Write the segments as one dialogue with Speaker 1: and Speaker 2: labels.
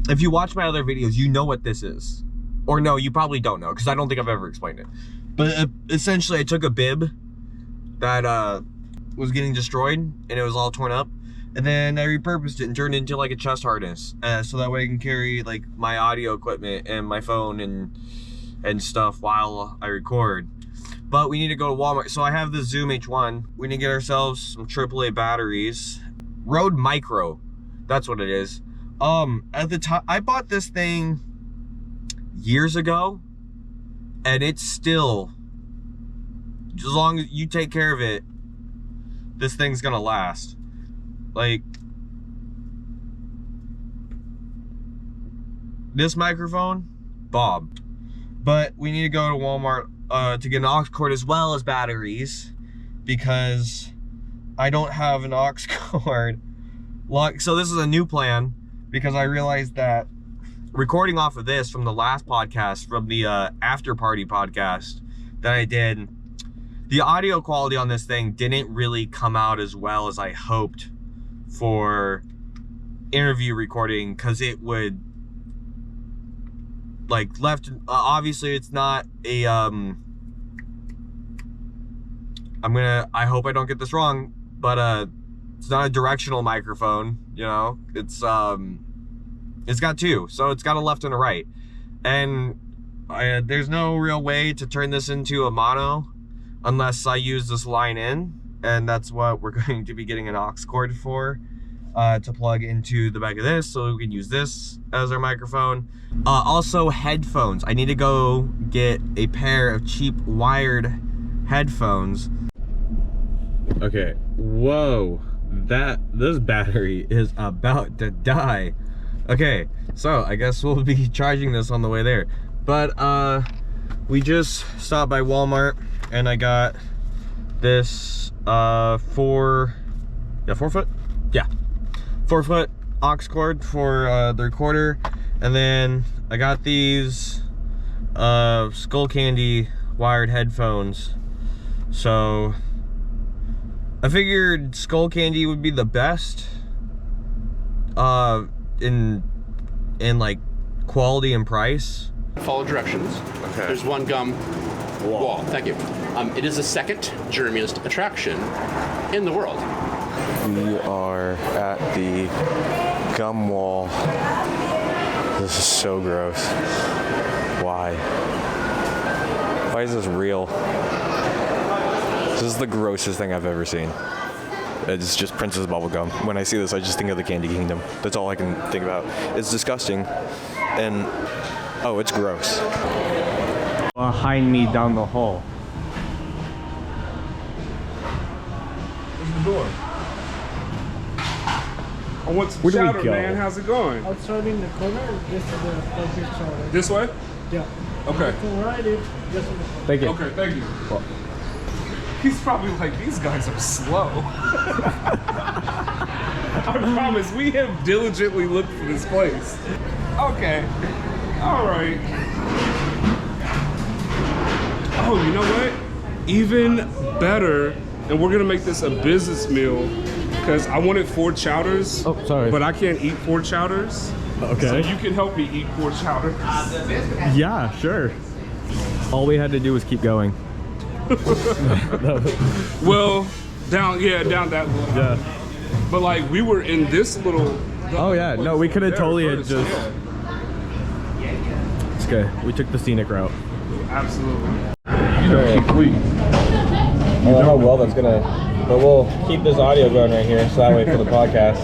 Speaker 1: if you watch my other videos, you know what this is. Or no, you probably don't know, because I don't think I've ever explained it. But essentially, I took a bib that was getting destroyed, and it was all torn up. And then I repurposed it and turned it into like a chest harness. So that way I can carry like my audio equipment and my phone and stuff while I record. But we need to go to Walmart. So I have the Zoom H1. We need to get ourselves some AAA batteries. Rode Micro, that's what it is. At the time, I bought this thing years ago, and it's still, as long as you take care of it, this thing's gonna last. Like, this microphone, Bob. But we need to go to Walmart to get an aux cord as well as batteries, because I don't have an aux cord. So this is a new plan, because I realized that recording off of this from the last podcast, from the after party podcast that I did, the audio quality on this thing didn't really come out as well as I hoped for interview recording, because it would like obviously it's not a I hope I don't get this wrong, but it's not a directional microphone, you know. It's got two, so it's got a left and a right, and there's no real way to turn this into a mono unless I use this line in, and that's what we're going to be getting an aux cord for, to plug into the back of this, so we can use this as our microphone. Also headphones. I need to go get a pair of cheap wired headphones. Okay, whoa, this battery is about to die. Okay, so I guess we'll be charging this on the way there. But we just stopped by Walmart, and I got this 4 foot? Yeah, 4 foot aux cord for the recorder. And then I got these Skull Candy wired headphones. So I figured Skull Candy would be the best in like quality and price.
Speaker 2: Follow directions. Okay. There's one gum wall. Thank you. It is the second germiest attraction in the world.
Speaker 3: We are at the gum wall. This is so gross. Why? Why is this real? This is the grossest thing I've ever seen. It's just Princess Bubblegum. When I see this, I just think of the Candy Kingdom. That's all I can think about. It's disgusting, and oh, it's gross.
Speaker 1: Behind me down the hall.
Speaker 4: Where's the door? I want some chowder, man. How's it going?
Speaker 5: Outside in the corner, this is the perfect chowder.
Speaker 4: This way?
Speaker 5: Yeah.
Speaker 4: Okay.
Speaker 5: You can ride it just in the corner.
Speaker 1: Thank you.
Speaker 4: Okay, thank you. Well, he's probably like, these guys are slow. I promise, we have diligently looked for this place. Okay. All right. Oh, you know what? Even better, and we're gonna make this a business meal, because I wanted 4 chowders.
Speaker 1: Oh, sorry.
Speaker 4: But I can't eat 4 chowders.
Speaker 1: Okay.
Speaker 4: So you can help me eat 4 chowders.
Speaker 1: Yeah, sure. All we had to do was keep going.
Speaker 4: Well, down that little.
Speaker 1: Yeah.
Speaker 4: But like, we were in this little.
Speaker 1: Oh yeah, no, we could have totally had
Speaker 4: first,
Speaker 1: just.
Speaker 4: Yeah.
Speaker 1: It's okay. We took the scenic route.
Speaker 4: Absolutely. You know, keep sweet.
Speaker 1: I don't know how well that's gonna, but we'll keep this audio going right here, so that way for the podcast.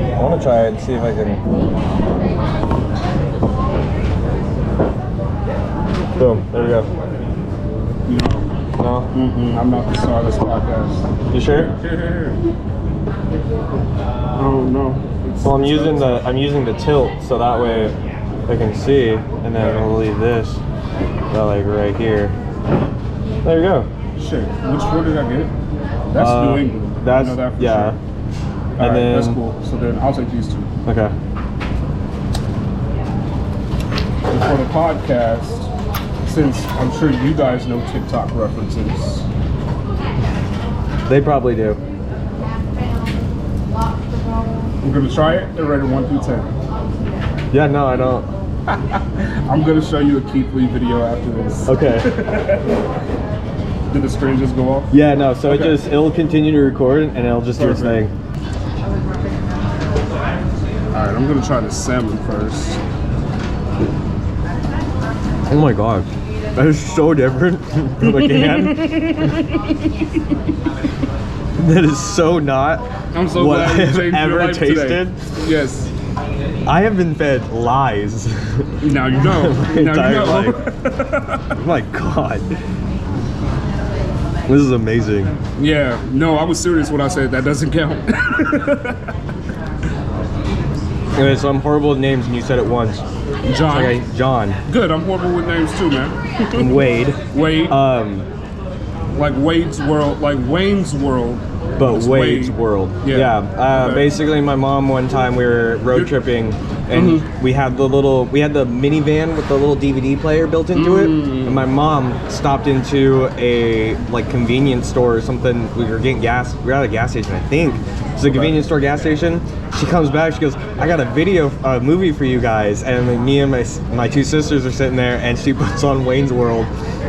Speaker 1: I want to try it and see if I can. Boom, there we go. No?
Speaker 4: I'm not the star of this podcast.
Speaker 1: You sure?
Speaker 4: Here. Oh no.
Speaker 1: Well, I'm using the tilt, so that way I can see, and then I'll leave this like right here. There you go.
Speaker 4: Shit. Which one did I get? That's New England.
Speaker 1: That's,
Speaker 4: I know that for
Speaker 1: yeah.
Speaker 4: sure.
Speaker 1: And
Speaker 4: Alright,
Speaker 1: then,
Speaker 4: that's cool. So then I'll take these 2.
Speaker 1: Okay.
Speaker 4: And for the podcast, since I'm sure you guys know TikTok references.
Speaker 1: They probably do.
Speaker 4: We're gonna try it and rate it 1 through 10.
Speaker 3: Yeah, no, I don't.
Speaker 4: I'm gonna show you a Keith Lee video after this.
Speaker 3: Okay.
Speaker 4: Did the screen just go off?
Speaker 3: Yeah, no, so
Speaker 4: Okay.
Speaker 3: it'll continue to record and it'll just do its thing.
Speaker 4: Alright, I'm gonna try the salmon first.
Speaker 3: Oh my god. That is so different from a can. That is so not
Speaker 4: I'm so
Speaker 3: what
Speaker 4: glad you
Speaker 3: I've
Speaker 4: changed your
Speaker 3: ever
Speaker 4: life
Speaker 3: tasted.
Speaker 4: today. Yes.
Speaker 3: I have been fed lies
Speaker 4: Now you know.
Speaker 3: my
Speaker 4: Now you
Speaker 3: entire
Speaker 4: know.
Speaker 3: life. Oh my god. This is amazing.
Speaker 4: Yeah, no, I was serious when I said that doesn't count.
Speaker 3: Anyway, so I'm horrible with names and you said it once.
Speaker 4: John.
Speaker 3: Okay, John.
Speaker 4: Good, I'm horrible with names too, man.
Speaker 3: And Wade.
Speaker 4: Wade. Like Wade's World, like Wayne's World.
Speaker 3: But
Speaker 4: It's
Speaker 3: Wade's
Speaker 4: Wade.
Speaker 3: World.
Speaker 4: Yeah. Okay.
Speaker 3: Basically, my mom one time we were road tripping, and we had the minivan with the little DVD player built into it. And my mom stopped into a convenience store or something. We were getting gas. We were at a gas station, I think. It's a convenience store gas station. She comes back. She goes, "I got a movie for you guys." And like, me and my two sisters are sitting there, and she puts on Wayne's World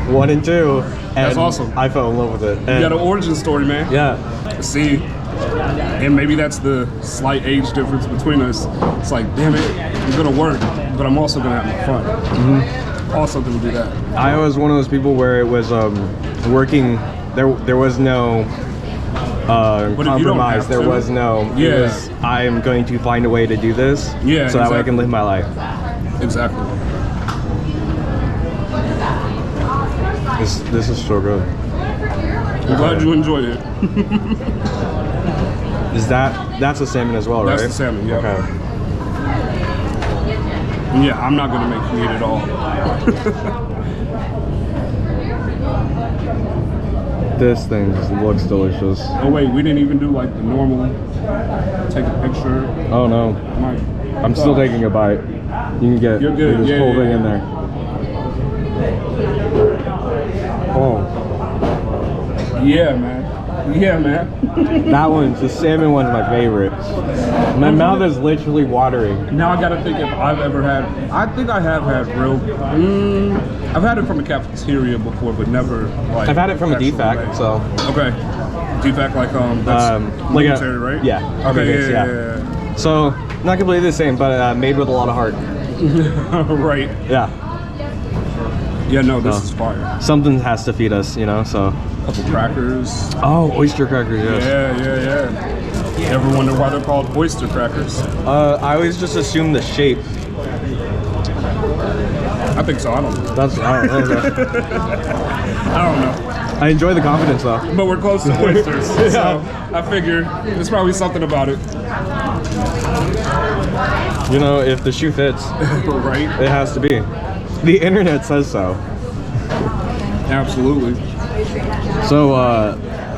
Speaker 3: 1 and 2. And
Speaker 4: That's awesome.
Speaker 3: I fell in love with it.
Speaker 4: You got an origin story, man.
Speaker 3: Yeah.
Speaker 4: See, and maybe that's the slight age difference between us. It's like, damn it, I'm gonna work, but I'm also gonna have my fun. Also gonna do that.
Speaker 3: I was one of those people where it was working. There was no
Speaker 4: But if you don't
Speaker 3: compromise.
Speaker 4: have
Speaker 3: There
Speaker 4: to-
Speaker 3: was no. It
Speaker 4: Yeah.
Speaker 3: was, I am going to find a way to do this.
Speaker 4: Yeah,
Speaker 3: So that way I can
Speaker 4: exactly.
Speaker 3: live my life.
Speaker 4: Exactly.
Speaker 3: This is so good.
Speaker 4: I'm glad you enjoyed it.
Speaker 3: That's a salmon as well, right?
Speaker 4: That's the salmon, yeah.
Speaker 3: Okay.
Speaker 4: Yeah, I'm not gonna make you eat it all.
Speaker 3: This thing just looks delicious.
Speaker 4: Oh wait, we didn't even do like the normal take a picture.
Speaker 3: Oh no,
Speaker 4: My
Speaker 3: I'm still
Speaker 4: gosh.
Speaker 3: taking a bite. You can get
Speaker 4: You're good,
Speaker 3: this
Speaker 4: yeah,
Speaker 3: whole
Speaker 4: yeah,
Speaker 3: thing in
Speaker 4: yeah.
Speaker 3: there. Oh,
Speaker 4: Yeah, man. Yeah, man.
Speaker 3: that one's the salmon one's my favorite. My mouth is literally watering.
Speaker 4: Now I gotta think if I've ever had. I think I have had real. I've had it from a cafeteria before, but never like.
Speaker 3: I've had it from a
Speaker 4: actual
Speaker 3: DFAC,
Speaker 4: made.
Speaker 3: so
Speaker 4: Okay. DFAC like that's
Speaker 3: like a-
Speaker 4: military, right?
Speaker 3: yeah,
Speaker 4: Okay.
Speaker 3: Army
Speaker 4: Yeah.
Speaker 3: base, so not completely the same, but made with a lot of heart.
Speaker 4: Right.
Speaker 3: Yeah,
Speaker 4: Yeah. No, this
Speaker 3: No.
Speaker 4: is fire.
Speaker 3: something has to feed us, so.
Speaker 4: Couple crackers.
Speaker 3: Oh, oyster crackers, yes.
Speaker 4: Yeah. Ever wonder why they're called oyster crackers?
Speaker 3: I always just assume the shape.
Speaker 4: I think so. I don't know.
Speaker 3: I don't know.
Speaker 4: I don't know.
Speaker 3: I enjoy the confidence though.
Speaker 4: But we're close to oysters, so I figure there's probably something about it.
Speaker 3: If the shoe fits,
Speaker 4: Right?
Speaker 3: it has to be. The internet says so.
Speaker 4: Absolutely.
Speaker 3: So,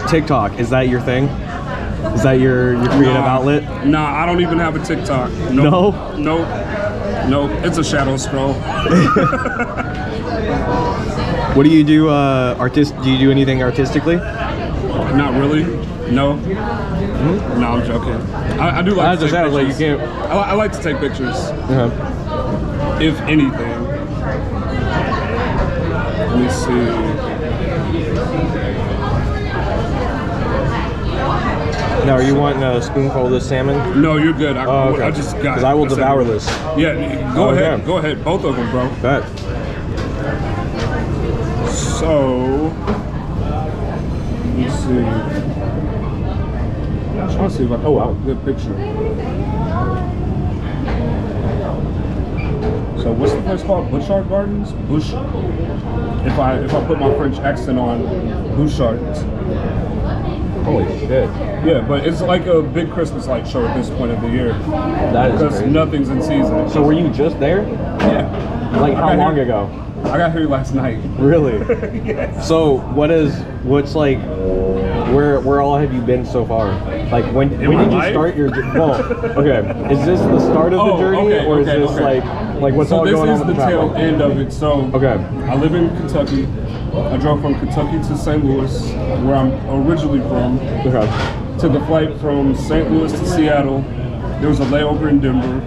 Speaker 3: TikTok, is that your thing? Is that your creative outlet?
Speaker 4: Nah, I don't even have a TikTok.
Speaker 3: No?
Speaker 4: Nope. It's a shadow scroll.
Speaker 3: What do you do, do you do anything artistically?
Speaker 4: Not really. No. No, I'm joking. I do like
Speaker 3: I
Speaker 4: to
Speaker 3: just
Speaker 4: take
Speaker 3: sounds like you
Speaker 4: pictures.
Speaker 3: can't.
Speaker 4: I like to take pictures, if anything. Let me see.
Speaker 3: Now, are you wanting a spoonful of this salmon?
Speaker 4: No, you're good. I just got it.
Speaker 3: Because I will
Speaker 4: That's
Speaker 3: devour
Speaker 4: it.
Speaker 3: this.
Speaker 4: Yeah, go
Speaker 3: Okay.
Speaker 4: ahead. Go ahead. Both of them, bro.
Speaker 3: Bet.
Speaker 4: So, let's see. I'm trying to see if I can get a good picture. So, what's the place called? Bouchard Gardens? Bush. If I put my French accent on, Bouchard's.
Speaker 3: Holy shit.
Speaker 4: Yeah, but it's like a big Christmas light show at this point of the year.
Speaker 3: That is
Speaker 4: Because
Speaker 3: crazy.
Speaker 4: nothing's in season.
Speaker 3: So were you just there?
Speaker 4: Yeah.
Speaker 3: Like how
Speaker 4: I got
Speaker 3: long
Speaker 4: here-
Speaker 3: ago?
Speaker 4: I got here last night.
Speaker 3: Really?
Speaker 4: Yes.
Speaker 3: So what's like, where all have you been so far? Like when
Speaker 4: my
Speaker 3: did you
Speaker 4: life?
Speaker 3: start your, well, okay, is this the start of the journey or is this like what's
Speaker 4: so
Speaker 3: all
Speaker 4: this
Speaker 3: going on
Speaker 4: is
Speaker 3: with
Speaker 4: the
Speaker 3: the
Speaker 4: tail
Speaker 3: travel?
Speaker 4: end of it. So
Speaker 3: Okay.
Speaker 4: I live in Kentucky. I drove from Kentucky to St. Louis, where I'm originally from,
Speaker 3: Okay.
Speaker 4: took a flight from St. Louis to Seattle, There was a layover in Denver.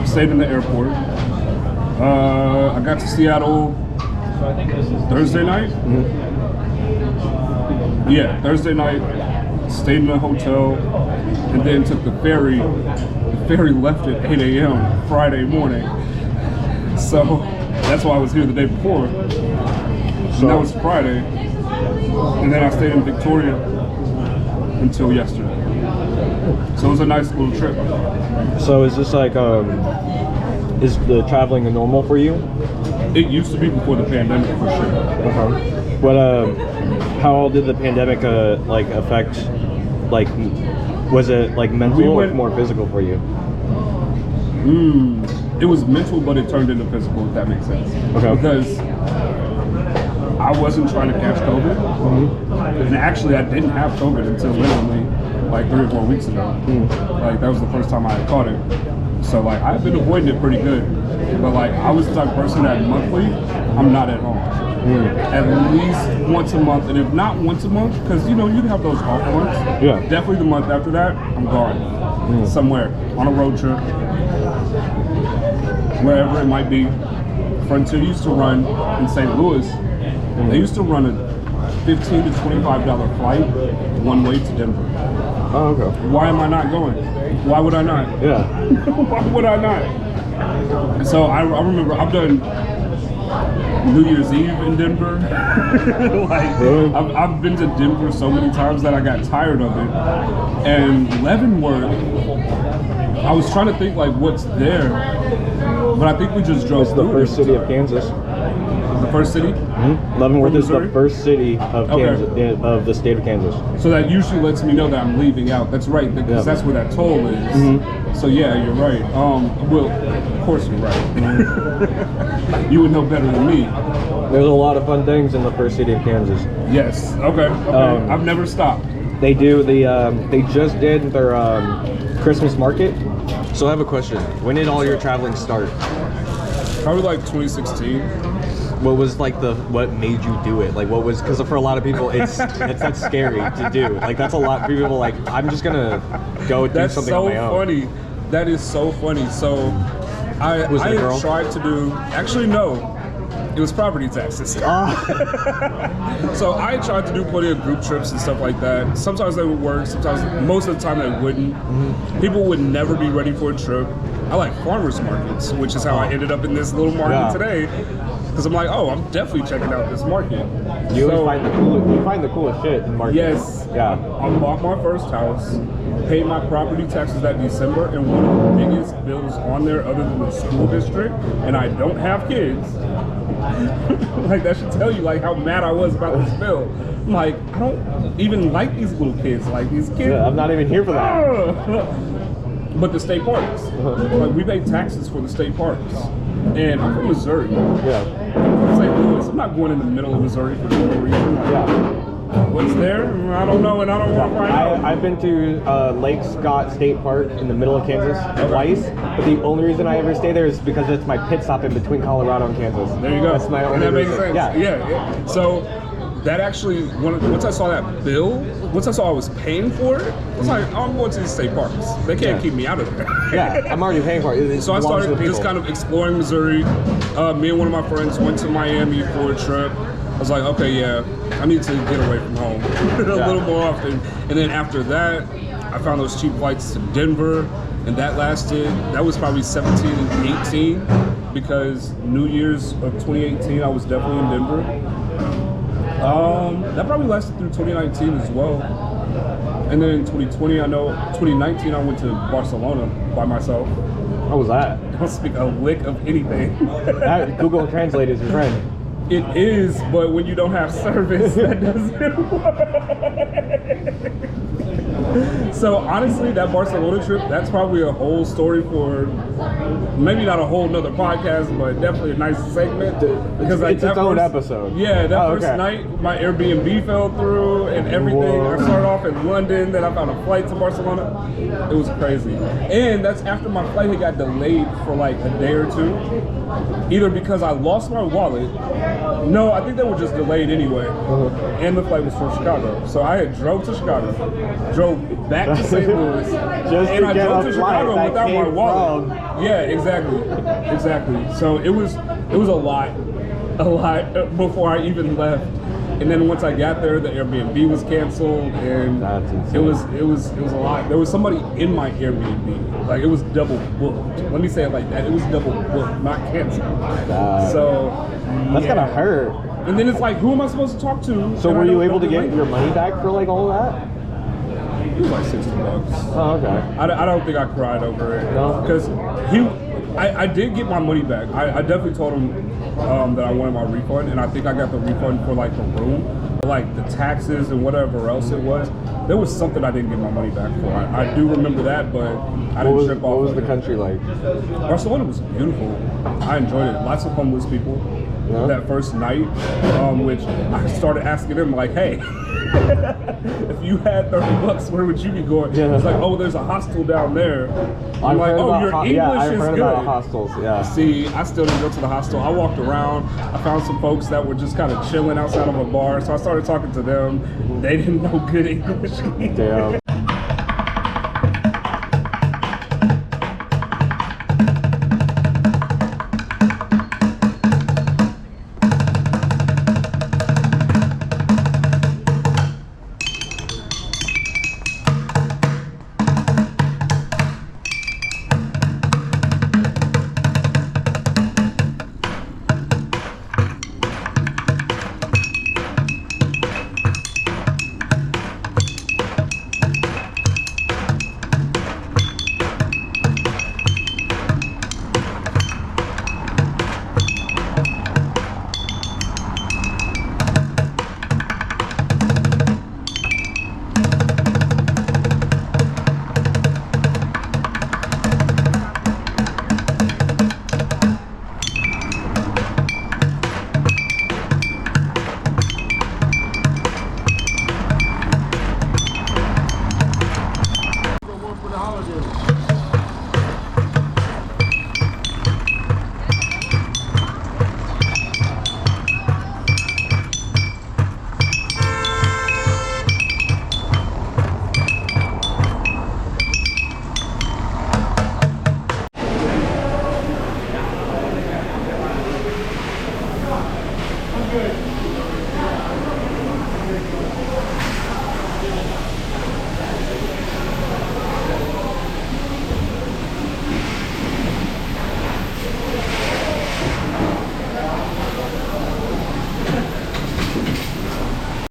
Speaker 4: Stayed in the airport. I got to Seattle Thursday night. Yeah, Thursday night. Stayed in a hotel, and then took the ferry. The ferry left at 8 a.m. Friday morning. So that's why I was here the day before. And that was Friday. And then I stayed in Victoria until yesterday. So it was a nice little trip.
Speaker 3: So is this like, is the traveling normal for you?
Speaker 4: It used to be before the pandemic, for sure.
Speaker 3: But how did the pandemic like affect, like, was it like mental or more physical for you?
Speaker 4: It was mental, but it turned into physical, if that makes sense. Okay. Because I wasn't trying to catch COVID. And actually, I didn't have COVID until literally like 3 or 4 weeks ago. Like, that was the first time I had caught it. So, like, I've been avoiding it pretty good. But, like, I was the type of person that monthly, I'm not at home. At least once a month. And if not once a month, because, you know, you have those off months.
Speaker 3: Yeah.
Speaker 4: Definitely the month after that, I'm gone. Somewhere. On a road trip. Wherever it might be. Frontier used to run in St. Louis. They used to run a $15 to $25 flight one way to Denver.
Speaker 3: Oh, okay.
Speaker 4: Why am I not going? Why would I not?
Speaker 3: Yeah.
Speaker 4: Why would I not? So I remember I've done New Year's Eve in Denver. Like, I've been to Denver so many times that I got tired of it. And Leavenworth, I was trying to think like what's there, but I think we just drove
Speaker 3: through. It's the first city of Kansas.
Speaker 4: The first city?
Speaker 3: Leavenworth is the first city of Kansas, of the state of Kansas.
Speaker 4: So that usually lets me know that I'm leaving out. That's right, because that's where that toll is. So yeah, you're right. Well, of course you're right. You would know better than me.
Speaker 3: There's a lot of fun things in the first city of Kansas.
Speaker 4: Yes. Okay. I've never stopped.
Speaker 3: They do they just did their Christmas market. So I have a question. When did all your traveling start?
Speaker 4: Probably like 2016.
Speaker 3: What was like what made you do it? Like what was, because for a lot of people it's that's scary to do. Like that's a lot. People like, I'm just gonna go do something on my own.
Speaker 4: That's so funny. That is so funny. So I tried to do, actually no, it was property taxes. So I tried to do plenty of group trips and stuff like that. Sometimes they would work, sometimes, most of the time they wouldn't. People would never be ready for a trip. I like farmers markets, which is how I ended up in this little market today. Because I'm like, oh, I'm definitely checking out this market.
Speaker 3: You find the coolest shit in markets.
Speaker 4: Yes.
Speaker 3: Yeah.
Speaker 4: I bought my first house, paid my property taxes that December, and one of the biggest bills on there other than the school district, and I don't have kids. Like, that should tell you like how mad I was about this bill. I'm like, I don't even like these little kids. Like, these kids.
Speaker 3: Yeah, I'm not even here for that.
Speaker 4: But the state parks. Like, we pay taxes for the state parks. And I'm from Missouri. Yeah. St. Louis. I'm not going in the middle of Missouri for no reason. Like, what's there? I don't know, and I don't want to find out.
Speaker 3: I've been to Lake Scott State Park in the middle of Kansas twice, but the only reason I ever stay there is because it's my pit stop in between Colorado and Kansas.
Speaker 4: There you go.
Speaker 3: That's my only
Speaker 4: and that
Speaker 3: reason.
Speaker 4: makes sense. Yeah. So that actually, once I saw that bill, once I saw I was paying for it, I was like, oh, I'm going to the state parks. They can't keep me out of there.
Speaker 3: Yeah, I'm already paying for it.
Speaker 4: So I started just kind of exploring Missouri. Me and one of my friends went to Miami for a trip. I was like, okay, yeah, I need to get away from home a little more often. And then after that, I found those cheap flights to Denver, and that was probably 17 and 18, because New Year's of 2018, I was definitely in Denver. That probably lasted through 2019 as well. And then in 2019, I went to Barcelona by myself.
Speaker 3: How was that?
Speaker 4: I don't speak a lick of anything.
Speaker 3: Google Translate is your friend.
Speaker 4: It is, but when you don't have service, that doesn't work. So honestly, that Barcelona trip, that's probably a whole story for, maybe not a whole nother podcast, but definitely a nice segment. Because
Speaker 3: it's its own episode.
Speaker 4: Yeah, that first night, my Airbnb fell through and everything. I started off in London, then I found a flight to Barcelona. It was crazy. And that's after my flight had got delayed for like a day or two. Either because I lost my wallet. No, I think they were just delayed anyway. And the flight was from Chicago. So I had drove to Chicago, drove back to St. Louis,
Speaker 3: Just
Speaker 4: and
Speaker 3: to
Speaker 4: I
Speaker 3: get
Speaker 4: drove
Speaker 3: a
Speaker 4: to
Speaker 3: flight
Speaker 4: Chicago
Speaker 3: that
Speaker 4: without my
Speaker 3: came
Speaker 4: wallet.
Speaker 3: from-
Speaker 4: Yeah, exactly. So it was a lot before I even left. And then once I got there, the Airbnb was canceled, and
Speaker 3: That's insane.
Speaker 4: it was a lot. There was somebody in my Airbnb, like it was double booked. Let me say it like that. It was double booked, not canceled. So
Speaker 3: That's
Speaker 4: yeah.
Speaker 3: gotta hurt.
Speaker 4: And then it's like, who am I supposed to talk to?
Speaker 3: So
Speaker 4: And I
Speaker 3: were you
Speaker 4: don't
Speaker 3: able
Speaker 4: know
Speaker 3: to
Speaker 4: the
Speaker 3: get your money back for like all of that?
Speaker 4: It was like $60.
Speaker 3: Oh, okay.
Speaker 4: I don't think I cried over it.
Speaker 3: No?
Speaker 4: Because I did get my money back. I definitely told him that I wanted my refund, and I think I got the refund for like the room, but, like the taxes and whatever else it was. There was something I didn't get my money back for. I do remember that, but I didn't trip off.
Speaker 3: What was
Speaker 4: of
Speaker 3: the
Speaker 4: it.
Speaker 3: country like?
Speaker 4: Barcelona was beautiful. I enjoyed it. Lots of homeless people.
Speaker 3: Yeah.
Speaker 4: That first night, which I started asking them like, hey, if you had $30, where would you be going?
Speaker 3: Yeah.
Speaker 4: It's like, oh, there's a hostel down there. I'm
Speaker 3: I've
Speaker 4: like,
Speaker 3: heard
Speaker 4: oh,
Speaker 3: about
Speaker 4: your English
Speaker 3: I've
Speaker 4: is
Speaker 3: heard
Speaker 4: good.
Speaker 3: about hostels. Yeah.
Speaker 4: See, I still didn't go to the hostel. I walked around. I found some folks that were just kind of chilling outside of a bar. So I started talking to them. They didn't know good English.
Speaker 3: Damn.